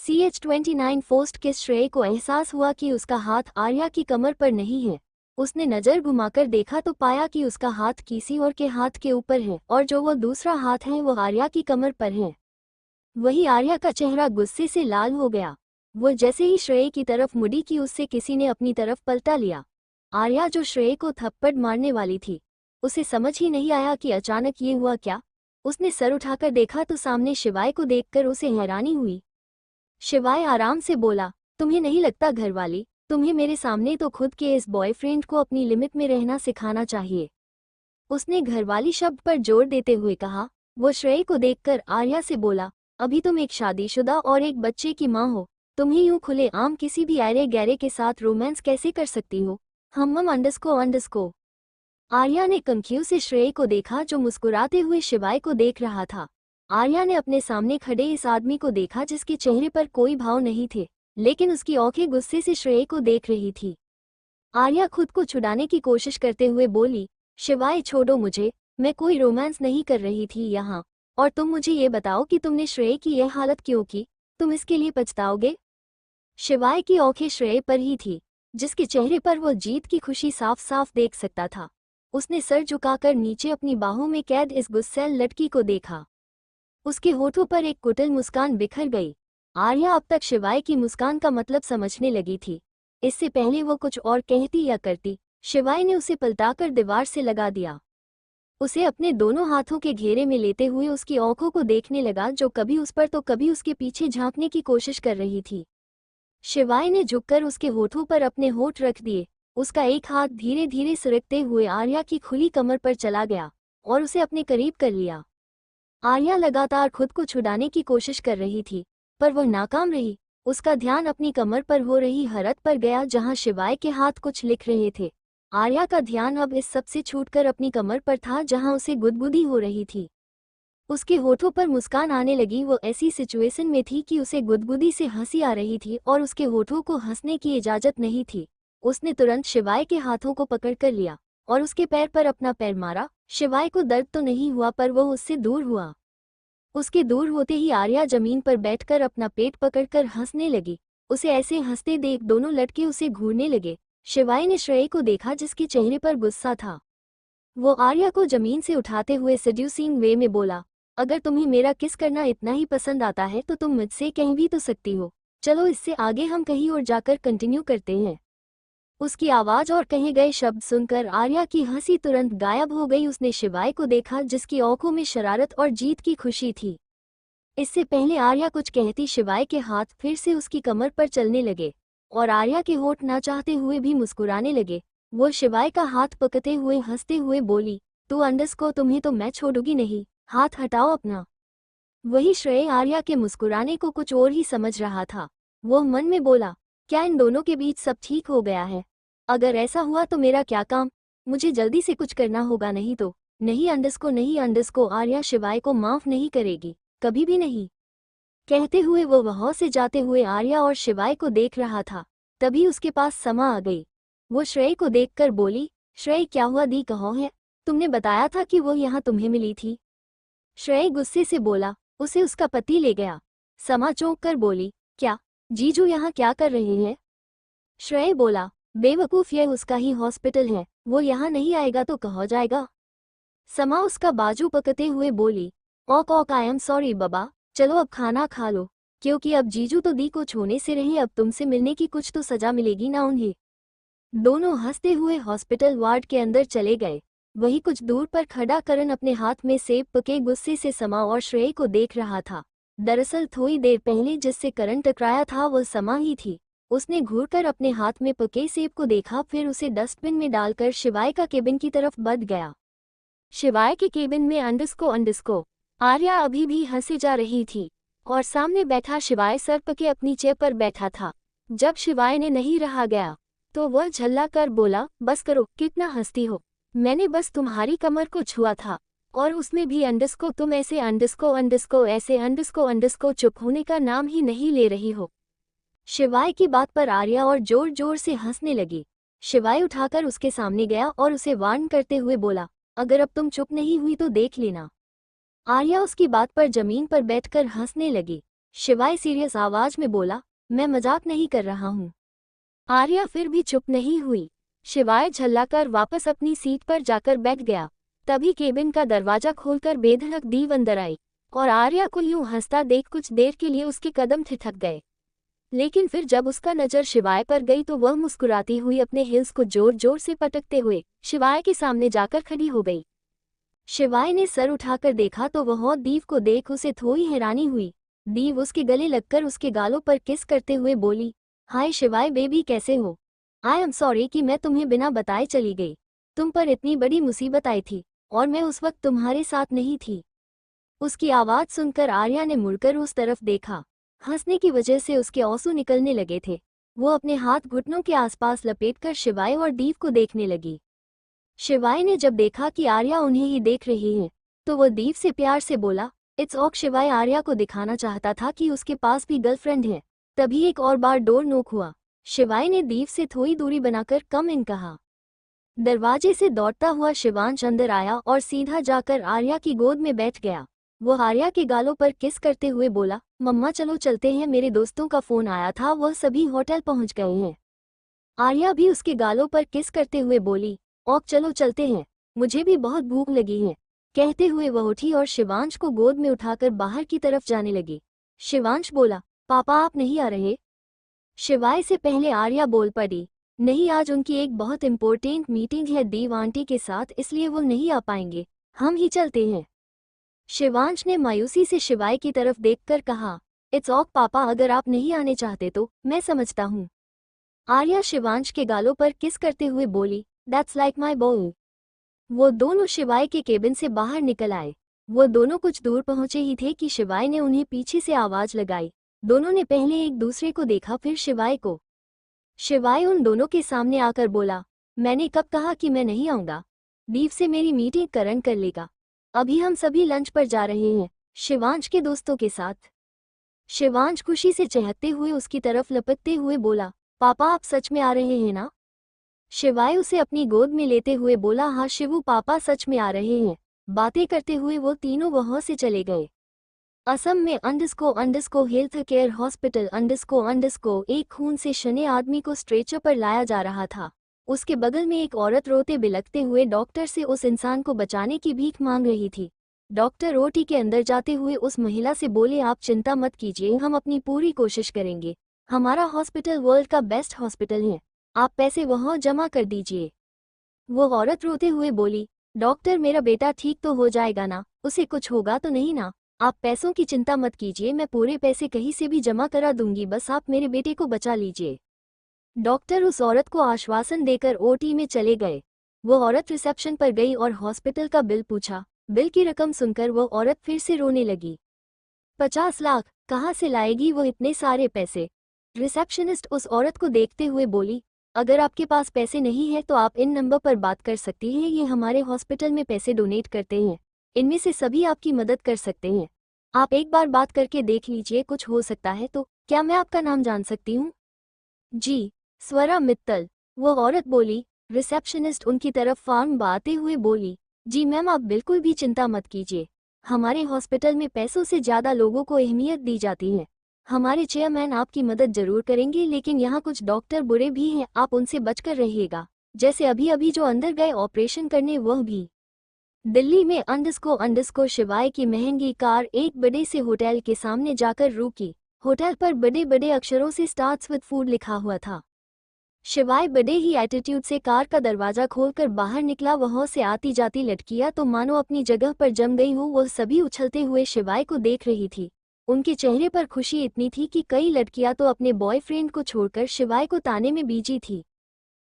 CH29 first किस श्रेय को एहसास हुआ कि उसका हाथ आर्या की कमर पर नहीं है। उसने नजर घुमाकर देखा तो पाया कि उसका हाथ किसी और के हाथ के ऊपर है और जो वो दूसरा हाथ है वो आर्या की कमर पर है। वही आर्या का चेहरा गुस्से से लाल हो गया। वो जैसे ही श्रेय की तरफ मुड़ी कि उससे किसी ने अपनी तरफ पलटा लिया। आर्या जो श्रेय को थप्पड़ मारने वाली थी, उसे समझ ही नहीं आया कि अचानक ये हुआ क्या। उसने सर उठाकर देखा तो सामने शिवाय को देखकर उसे हैरानी हुई। शिवाय आराम से बोला, तुम्हें नहीं लगता घरवाली, तुम्हें मेरे सामने तो खुद के इस बॉयफ्रेंड को अपनी लिमिट में रहना सिखाना चाहिए। उसने घरवाली शब्द पर जोर देते हुए कहा। वो श्रेय को देखकर आर्या से बोला, अभी तुम एक शादीशुदा और एक बच्चे की माँ हो, तुम्हें यूं खुले आम किसी भी ऐरे गैरे के साथ रोमांस कैसे कर सकती हो। हम अंडस्को। आर्या ने कंफ्यूज से श्रेय को देखा जो मुस्कुराते हुए शिवाय को देख रहा था। आर्या ने अपने सामने खड़े इस आदमी को देखा जिसके चेहरे पर कोई भाव नहीं थे, लेकिन उसकी आंखें गुस्से से श्रेय को देख रही थी। आर्या खुद को छुड़ाने की कोशिश करते हुए बोली, शिवाय छोड़ो मुझे, मैं कोई रोमांस नहीं कर रही थी यहाँ। और तुम मुझे ये बताओ कि तुमने श्रेय की यह हालत क्यों की, तुम इसके लिए पछताओगे। शिवाय की आंखें श्रेय पर ही थी, जिसके चेहरे पर वो जीत की खुशी साफ साफ देख सकता था। उसने सर झुकाकर नीचे अपनी बाहों में कैद इस गुस्सैल लड़की को देखा। उसके होठों पर एक कुटिल मुस्कान बिखर गई। आर्या अब तक शिवाय की मुस्कान का मतलब समझने लगी थी। इससे पहले वो कुछ और कहती या करती, शिवाय ने उसे पलटाकर दीवार से लगा दिया। उसे अपने दोनों हाथों के घेरे में लेते हुए उसकी आंखों को देखने लगा, जो कभी उस पर तो कभी उसके पीछे झांकने की कोशिश कर रही थी। शिवाय ने झुककर उसके होठों पर अपने होठ रख दिए। उसका एक हाथ धीरे धीरे सरकते हुए आर्या की खुली कमर पर चला गया और उसे अपने करीब कर लिया। आर्या लगातार खुद को छुड़ाने की कोशिश कर रही थी, पर वह नाकाम रही। उसका ध्यान अपनी कमर पर हो रही हरत पर गया जहां शिवाय के हाथ कुछ लिख रहे थे। आर्या का ध्यान अब इस सब से छूटकर अपनी कमर पर था जहां उसे गुदगुदी हो रही थी। उसके होठों पर मुस्कान आने लगी। वो ऐसी सिचुएशन में थी कि उसे गुदगुदी से हंसी आ रही थी और उसके होठों को हंसने की इजाजत नहीं थी। उसने तुरंत शिवाय के हाथों को पकड़कर लिया और उसके पैर पर अपना पैर मारा। शिवाय को दर्द तो नहीं हुआ, पर वो उससे दूर हुआ। उसके दूर होते ही आर्या जमीन पर बैठकर अपना पेट पकड़कर हंसने लगी। उसे ऐसे हंसते देख दोनों लड़के उसे घूरने लगे। शिवाय ने श्रेय को देखा जिसके चेहरे पर गुस्सा था। वो आर्या को जमीन से उठाते हुए सेड्यूसिंग वे में बोला, अगर तुम्हें मेरा किस करना इतना ही पसंद आता है तो तुम मुझसे कह भी तो सकती हो। चलो इससे आगे हम कहीं और जाकर कंटिन्यू करते हैं। उसकी आवाज और कहे गए शब्द सुनकर आर्या की हंसी तुरंत गायब हो गई। उसने शिवाय को देखा जिसकी आंखों में शरारत और जीत की खुशी थी। इससे पहले आर्या कुछ कहती, शिवाय के हाथ फिर से उसकी कमर पर चलने लगे और आर्या के होठ ना चाहते हुए भी मुस्कुराने लगे। वो शिवाय का हाथ पकड़ते हुए हंसते हुए बोली, तू अंडस्को, तुम्हें तो मैं छोड़ूंगी नहीं, हाथ हटाओ अपना। वही श्रेय आर्या के मुस्कुराने को कुछ और ही समझ रहा था। वो मन में बोला, क्या इन दोनों के बीच सब ठीक हो गया है? अगर ऐसा हुआ तो मेरा क्या काम? मुझे जल्दी से कुछ करना होगा, नहीं तो नहीं अंडस्को। आर्या शिवाय को माफ नहीं करेगी, कभी भी नहीं। कहते हुए वो वहां से जाते हुए आर्या और शिवाय को देख रहा था। तभी उसके पास समा आ गई। वो श्रेय को देखकर बोली, श्रेय क्या हुआ दी, कहाँ है? तुमने बताया था कि वो यहाँ तुम्हें मिली थी। श्रेय गुस्से से बोला, उसे उसका पति ले गया। समा चौंक कर बोली, क्या जीजू यहाँ क्या कर रहे हैं? श्रेय बोला, बेवकूफ, यह उसका ही हॉस्पिटल है, वो यहाँ नहीं आएगा तो कहाँ जाएगा? समा उसका बाजू पकड़ते हुए बोली, ऑक आई एम सॉरी बाबा, चलो अब खाना खा लो, क्योंकि अब जीजू तो दी को छूने से रहे, अब तुमसे मिलने की कुछ तो सजा मिलेगी ना उन्हें। दोनों हंसते हुए हॉस्पिटल वार्ड के अंदर चले गए। वही कुछ दूर पर खड़ा करण अपने हाथ में सेब पके गुस्से से समा और श्रेय को देख रहा था। दरअसल थोड़ी देर पहले जिससे करण टकराया था वह समा ही थी। उसने घूरकर अपने हाथ में पके सेब को देखा, फिर उसे डस्टबिन में डालकर शिवाय का केबिन की तरफ बढ़ गया। शिवाय के केबिन में अंडस्को आर्या अभी भी हंसे जा रही थी और सामने बैठा शिवाय सर पके अपनी चेयर पर बैठा था। जब शिवाय ने नहीं रहा गया तो वह झल्ला कर बोला, बस करो, कितना हंसती हो, मैंने बस तुम्हारी कमर को छुआ था और उसमें भी अंडस्को, तुम ऐसे अंडस्को चुप होने का नाम ही नहीं ले रही हो। शिवाय की बात पर आर्या और जोर जोर से हंसने लगी। शिवाय उठाकर उसके सामने गया और उसे वार्न करते हुए बोला, अगर अब तुम चुप नहीं हुई तो देख लेना। आर्या उसकी बात पर जमीन पर बैठकर हंसने लगी। शिवाय सीरियस आवाज में बोला, मैं मजाक नहीं कर रहा हूँ। आर्या फिर भी चुप नहीं हुई। शिवाय झल्लाकर वापस अपनी सीट पर जाकर बैठ गया। तभी केबिन का दरवाजा खोलकर बेधड़क दीव अंदर आई और आर्या को यूं हंसता देख कुछ देर के लिए उसके कदम ठिठक गए। लेकिन फिर जब उसका नजर शिवाय पर गई तो वह मुस्कुराती हुई अपने हिल्स को जोर जोर से पटकते हुए शिवाय के सामने जाकर खड़ी हो गई। शिवाय ने सर उठाकर देखा तो वह दीव को देख उसे थोड़ी हैरानी हुई। दीव उसके गले लगकर उसके गालों पर किस करते हुए बोली, हाय शिवाय बेबी, कैसे हो? आई एम सॉरी कि मैं तुम्हें बिना बताए चली गई। तुम पर इतनी बड़ी मुसीबत आई थी और मैं उस वक्त तुम्हारे साथ नहीं थी। उसकी आवाज सुनकर आर्या ने मुड़कर उस तरफ देखा। हंसने की वजह से उसके आंसू निकलने लगे थे। वो अपने हाथ घुटनों के आसपास लपेटकर शिवाय और दीव को देखने लगी। शिवाय ने जब देखा कि आर्या उन्हें ही देख रही है तो वो दीव से प्यार से बोला, इट्स ओक। शिवाय आर्या को दिखाना चाहता था कि उसके पास भी गर्लफ्रेंड है। तभी एक और बार डोर नॉक हुआ। शिवाय ने दीव से थोड़ी दूरी बनाकर कम इन कहा। दरवाजे से दौड़ता हुआ शिवांश अंदर आया और सीधा जाकर आर्या की गोद में बैठ गया। वो आर्या के गालों पर किस करते हुए बोला, मम्मा चलो चलते हैं, मेरे दोस्तों का फोन आया था, वह सभी होटल पहुंच गए हैं। आर्या भी उसके गालों पर किस करते हुए बोली, ओक चलो चलते हैं, मुझे भी बहुत भूख लगी है। कहते हुए वह उठी और शिवांश को गोद में उठाकर बाहर की तरफ जाने लगी। शिवांश बोला, पापा आप नहीं आ रहे? शिवाय से पहले आर्या बोल पड़ी, नहीं आज उनकी एक बहुत इम्पोर्टेंट मीटिंग है दीव आंटी के साथ, इसलिए वो नहीं आ पाएंगे, हम ही चलते हैं। शिवांश ने मायूसी से शिवाय की तरफ देखकर कहा, इट्स ऑक पापा, अगर आप नहीं आने चाहते तो मैं समझता हूँ। आर्या शिवांश के गालों पर किस करते हुए बोली, दैट्स लाइक माई बॉय। वो दोनों शिवाय के केबिन से बाहर निकल आए। वो दोनों कुछ दूर पहुंचे ही थे कि शिवाय ने उन्हें पीछे से आवाज लगाई। दोनों ने पहले एक दूसरे को देखा, फिर शिवाय को। शिवाय उन दोनों के सामने आकर बोला, मैंने कब कहा कि मैं नहीं आऊंगा? दीव से मेरी मीटिंग करण कर लेगा। अभी हम सभी लंच पर जा रहे हैं, शिवांश के दोस्तों के साथ। शिवांश खुशी से चहकते हुए उसकी तरफ लपकते हुए बोला, पापा आप सच में आ रहे हैं ना? शिवाय उसे अपनी गोद में लेते हुए बोला, हाँ शिवू, पापा सच में आ रहे हैं। बातें करते हुए वो तीनों वहां से चले गए। असम में अंडस्को हेल्थ केयर हॉस्पिटल अंडस्को एक खून से शने आदमी को स्ट्रेचर पर लाया जा रहा था। उसके बगल में एक औरत रोते बिलखते हुए डॉक्टर से उस इंसान को बचाने की भीख मांग रही थी। डॉक्टर ओटी के अंदर जाते हुए उस महिला से बोले, आप चिंता मत कीजिए, हम अपनी पूरी कोशिश करेंगे। हमारा हॉस्पिटल वर्ल्ड का बेस्ट हॉस्पिटल है, आप पैसे वहाँ जमा कर दीजिए। वो औरत रोते हुए बोली, डॉक्टर मेरा बेटा ठीक तो हो जाएगा ना, उसे कुछ होगा तो नहीं ना? आप पैसों की चिंता मत कीजिए, मैं पूरे पैसे कहीं से भी जमा करा दूंगी, बस आप मेरे बेटे को बचा लीजिए। डॉक्टर उस औरत को आश्वासन देकर ओटी में चले गए। वो औरत रिसेप्शन पर गई और हॉस्पिटल का बिल पूछा। बिल की रकम सुनकर वो औरत फिर से रोने लगी। 50 लाख, कहाँ से लाएगी वो इतने सारे पैसे? रिसेप्शनिस्ट उस औरत को देखते हुए बोली, अगर आपके पास पैसे नहीं है तो आप इन नंबर पर बात कर सकती हैं, ये हमारे हॉस्पिटल में पैसे डोनेट करते हैं, इनमें से सभी आपकी मदद कर सकते हैं। आप एक बार बात करके देख लीजिए, कुछ हो सकता है तो। क्या मैं आपका नाम जान सकती हूँ? जी, स्वरा मित्तल, वो औरत बोली। रिसेप्शनिस्ट उनकी तरफ फार्म बाते हुए बोली, जी मैम, आप बिल्कुल भी चिंता मत कीजिए, हमारे हॉस्पिटल में पैसों से ज़्यादा लोगों को अहमियत दी जाती है। हमारे चेयरमैन आपकी मदद जरूर करेंगे, लेकिन यहाँ कुछ डॉक्टर बुरे भी हैं, आप उनसे बचकर रहिएगा, जैसे अभी अभी जो अंदर गए ऑपरेशन करने, वह भी। दिल्ली में अंडस्को शिवाय की महंगी कार एक बड़े से होटल के सामने जाकर रुकी। होटल पर बड़े बड़े अक्षरों से स्टार्ट्स विद फूड लिखा हुआ था। शिवाय बड़े ही एटीट्यूड से कार का दरवाजा खोलकर बाहर निकला। वहां से आती जाती लड़कियां तो मानो अपनी जगह पर जम गई हो, वह सभी उछलते हुए शिवाय को देख रही थी। उनके चेहरे पर खुशी इतनी थी कि कई लड़कियां तो अपने बॉयफ्रेंड को छोड़कर शिवाय को ताने में बीजी थी।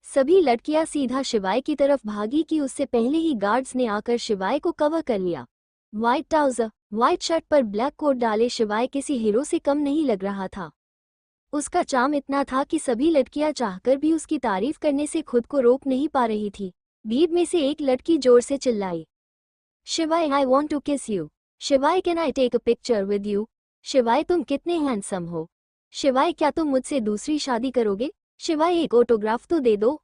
सभी लड़कियां सीधा शिवाय की तरफ भागी कि उससे पहले ही गार्ड्स ने आकर शिवाय को कवर कर लिया। व्हाइट ट्राउजर, व्हाइट शर्ट पर ब्लैक कोट डाले शिवाय किसी हीरो से कम नहीं लग रहा था। उसका चार्म इतना था कि सभी लड़कियां चाहकर भी उसकी तारीफ करने से खुद को रोक नहीं पा रही थी। भीड़ में से एक लड़की जोर से चिल्लाई, Shivaay I want to kiss you. Shivaay can I take a picture with you. Shivaay तुम कितने हैंडसम हो। शिवाय क्या तुम मुझसे दूसरी शादी करोगे? शिवाय एक ऑटोग्राफ तो दे दो।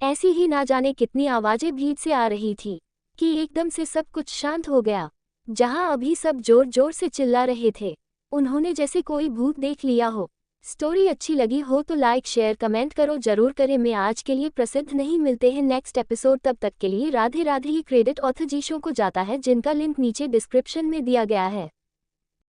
ऐसी ही ना जाने कितनी आवाजें भीड़ से आ रही थी कि एकदम से सब कुछ शांत हो गया। जहां अभी सब जोर जोर से चिल्ला रहे थे, उन्होंने जैसे कोई भूत देख लिया हो। स्टोरी अच्छी लगी हो तो लाइक शेयर कमेंट करो जरूर करें। मैं आज के लिए प्रसिद्ध नहीं, मिलते हैं नेक्स्ट एपिसोड, तब तक के लिए राधे राधे। ही क्रेडिट ऑथर जीशो को जाता है जिनका लिंक नीचे डिस्क्रिप्शन में दिया गया है।